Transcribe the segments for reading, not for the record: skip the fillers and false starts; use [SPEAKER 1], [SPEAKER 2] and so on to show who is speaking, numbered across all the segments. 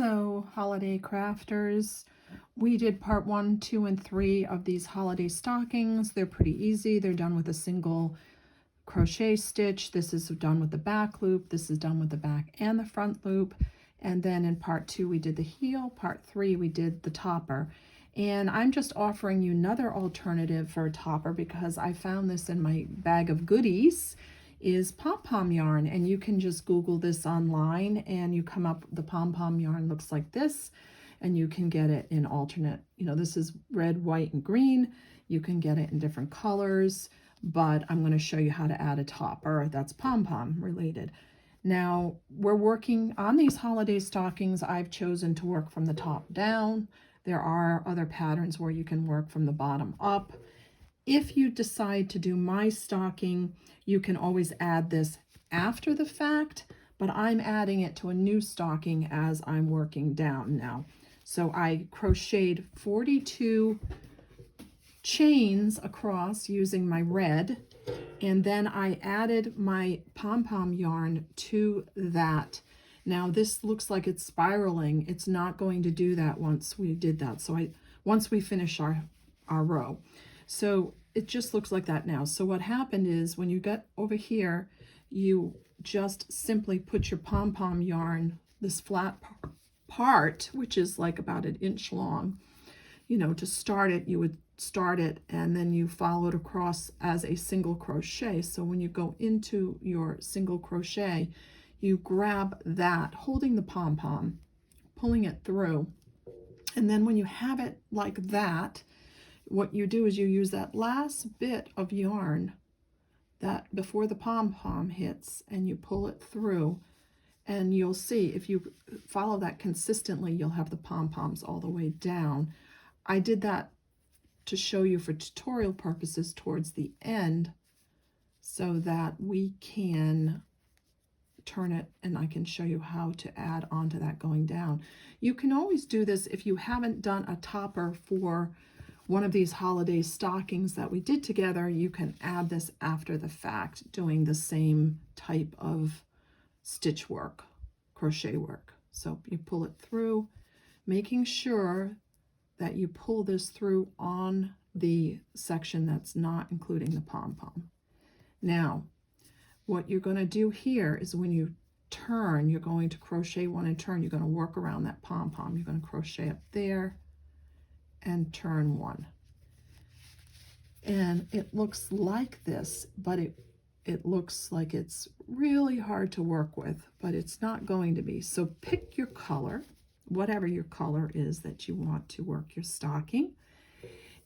[SPEAKER 1] Hello, holiday crafters. We did part 1, 2, and 3 of these holiday stockings. They're pretty easy. They're done with a single crochet stitch. This is done with the back loop. This is done with the back and the front loop. And then in part 2, we did the heel. Part 3, we did the topper. And I'm just offering you another alternative for a topper because I found this in my bag of goodies. Is Pom Pom yarn, and you can just Google this online and you come up, the Pom Pom yarn looks like this, and you can get it in alternate, this is red, white, and green. You can get it in different colors, but I'm going to show you how to add a topper that's Pom Pom related. Now, we're working on these holiday stockings. I've chosen to work from the top down. There are other patterns where you can work from the bottom up. If you decide to do my stocking, you can always add this after the fact, but I'm adding it to a new stocking as I'm working down now. So I crocheted 42 chains across using my red, and then I added my Pom Pom yarn to that. Now this looks like it's spiraling. It's not going to do that once we did that. So once we finish our row. So it just looks like that now. So what happened is when you get over here, you just simply put your Pom Pom yarn, this flat part, which is like about 1 inch long, to start it, you would start it and then you follow it across as a single crochet. So when you go into your single crochet, you grab that, holding the pom pom, pulling it through. And then when you have it like that, what you do is you use that last bit of yarn that before the pom-pom hits, and you pull it through, and you'll see if you follow that consistently, you'll have the pom-poms all the way down. I did that to show you for tutorial purposes towards the end so that we can turn it and I can show you how to add onto that going down. You can always do this if you haven't done a topper for one of these holiday stockings that we did together. You can add this after the fact, doing the same type of stitch work, crochet work. So you pull it through, making sure that you pull this through on the section that's not including the pom-pom. Now, what you're going to do here is when you turn, you're going to crochet one and turn. You're going to work around that pom-pom. You're going to crochet up there and turn one. And it looks like this, but it looks like it's really hard to work with, but it's not going to be. So pick your color, whatever your color is that you want to work your stocking,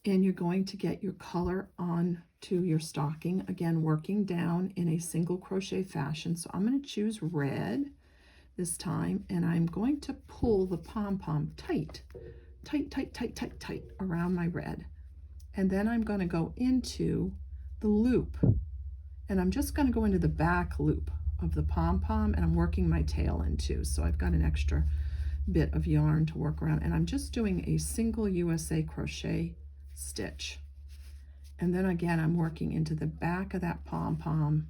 [SPEAKER 1] and you're going to get your color onto your stocking, again working down in a single crochet fashion. So I'm going to choose red this time, and I'm going to pull the pom-pom tight around my red. And then I'm going to go into the loop, and I'm just going to go into the back loop of the pom-pom, and I'm working my tail into. So I've got an extra bit of yarn to work around, and I'm just doing a single USA crochet stitch. And then again, I'm working into the back of that pom-pom,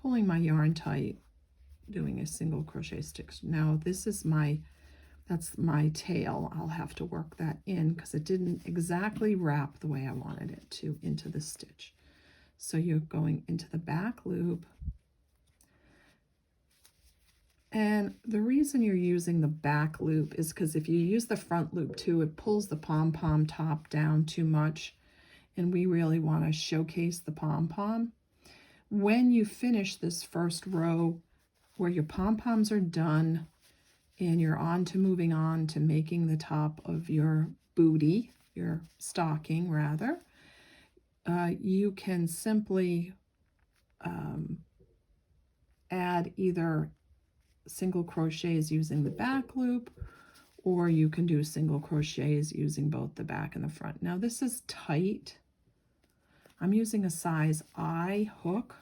[SPEAKER 1] pulling my yarn tight, doing a single crochet stitch. Now this is that's my tail. I'll have to work that in because it didn't exactly wrap the way I wanted it to into the stitch. So you're going into the back loop. And the reason you're using the back loop is because if you use the front loop too, it pulls the pom-pom top down too much. And we really want to showcase the pom-pom. When you finish this first row where your pom-poms are done, and you're moving on to making the top of your booty, your stocking rather, you can simply add either single crochets using the back loop, or you can do single crochets using both the back and the front. Now this is tight. I'm using a size I hook,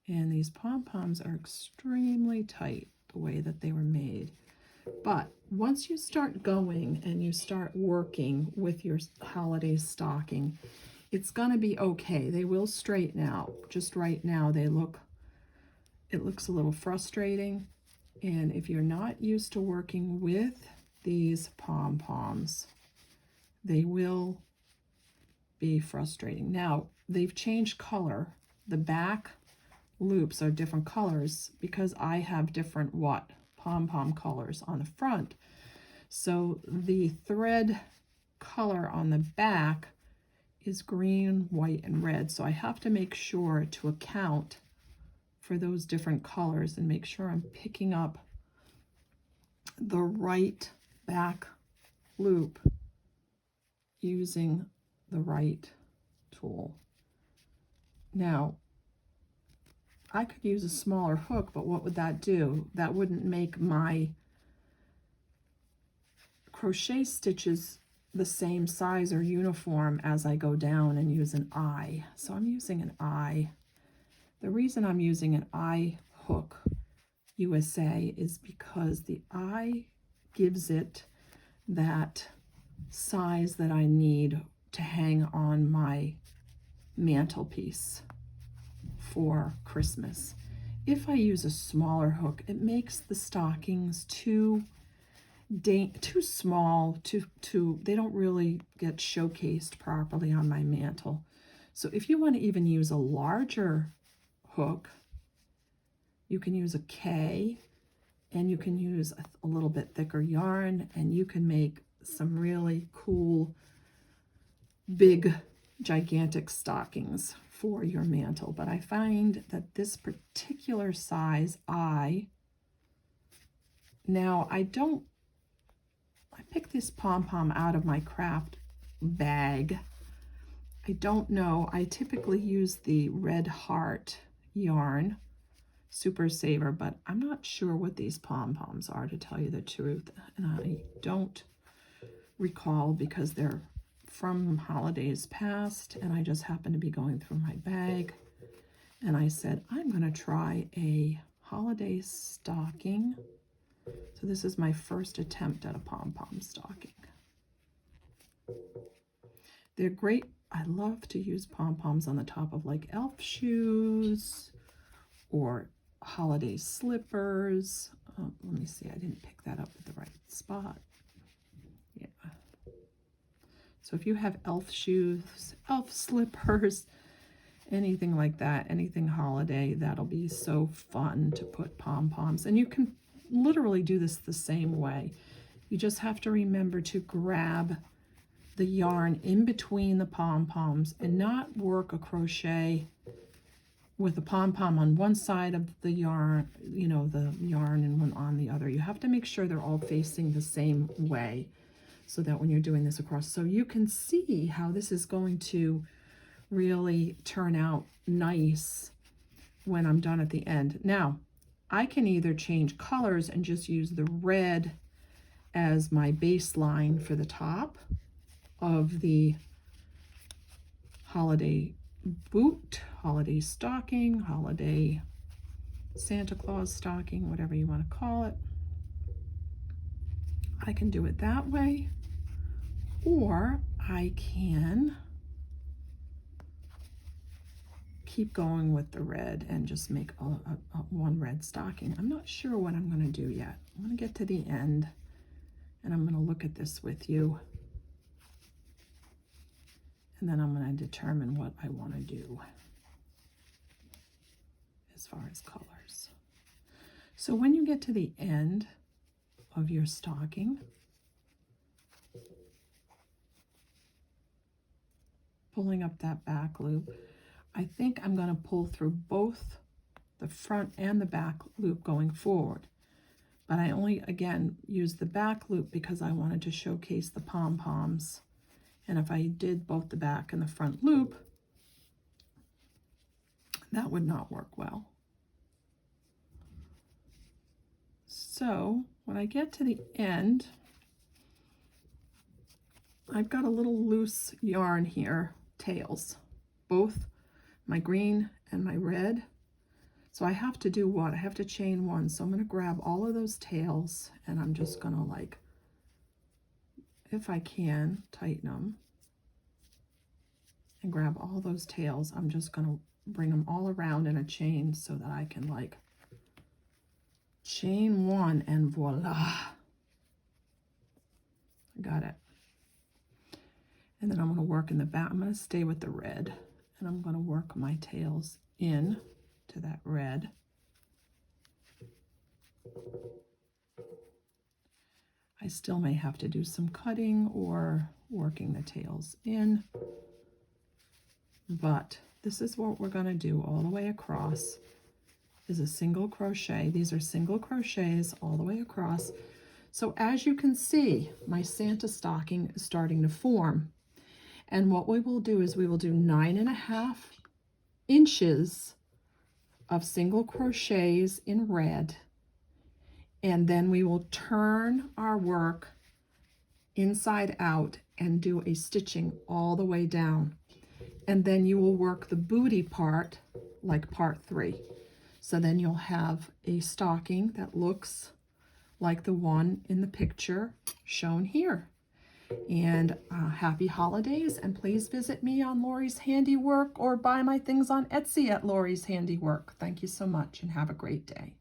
[SPEAKER 1] and these pom-poms are extremely tight the way that they were made. But once you start going and you start working with your holiday stocking, it's gonna be okay. They will straighten out. Just right now it looks a little frustrating, And if you're not used to working with these pom-poms, they will be frustrating. Now, they've changed color. The back loops are different colors because I have different pom-pom colors on the front. So the thread color on the back is green, white, and red. So I have to make sure to account for those different colors and make sure I'm picking up the right back loop using the right tool. Now, I could use a smaller hook, but what would that do? That wouldn't make my crochet stitches the same size or uniform as I go down and use an eye. So I'm using an eye. The reason I'm using an eye hook USA is because the eye gives it that size that I need to hang on my mantelpiece for Christmas. If I use a smaller hook, it makes the stockings too small, they don't really get showcased properly on my mantle. So if you want to even use a larger hook, you can use a K, and you can use a little bit thicker yarn, and you can make some really cool, big, gigantic stockings for your mantle. But I find that this particular size I picked this pom-pom out of my craft bag. I don't know, I typically use the Red Heart yarn, Super Saver, but I'm not sure what these pom-poms are, to tell you the truth. And I don't recall because they're from holidays past, and I just happened to be going through my bag. And I said, I'm going to try a holiday stocking. So this is my first attempt at a pom-pom stocking. They're great. I love to use pom-poms on the top of like elf shoes or holiday slippers. Let me see, I didn't pick that up at the right spot. Yeah. So if you have elf shoes, elf slippers, anything like that, anything holiday, that'll be so fun to put pom-poms. And you can literally do this the same way. You just have to remember to grab the yarn in between the pom-poms and not work a crochet with a pom-pom on one side of the yarn, the yarn, and one on the other. You have to make sure they're all facing the same way so that when you're doing this across, so you can see how this is going to really turn out nice when I'm done at the end. Now, I can either change colors and just use the red as my baseline for the top of the holiday boot, holiday stocking, holiday Santa Claus stocking, whatever you want to call it. I can do it that way, or I can keep going with the red and just make one red stocking. I'm not sure what I'm going to do yet. I'm going to get to the end and I'm going to look at this with you, and then I'm going to determine what I want to do as far as colors. So when you get to the end of your stocking, pulling up that back loop, I think I'm going to pull through both the front and the back loop going forward. But I only, again, used the back loop because I wanted to showcase the pom-poms. And if I did both the back and the front loop, that would not work well. So when I get to the end, I've got a little loose yarn here, tails, both my green and my red. So I have to do what? I have to chain one. So I'm going to grab all of those tails and I'm just going to, like, if I can, tighten them and grab all those tails. I'm just going to bring them all around in a chain so that I can, like, chain 1, and voila, got it. And then I'm going to work in the back. I'm going to stay with the red, and I'm going to work my tails in to that red. I still may have to do some cutting or working the tails in, but this is what we're going to do all the way across, is a single crochet. These are single crochets all the way across. So as you can see, my Santa stocking is starting to form. And what we will do is we will do 9.5 inches of single crochets in red, and then we will turn our work inside out and do a stitching all the way down. And then you will work the booty part like part 3. So then you'll have a stocking that looks like the one in the picture shown here. And happy holidays, and please visit me on Lori's Handiwork or buy my things on Etsy at Lori's Handiwork. Thank you so much and have a great day.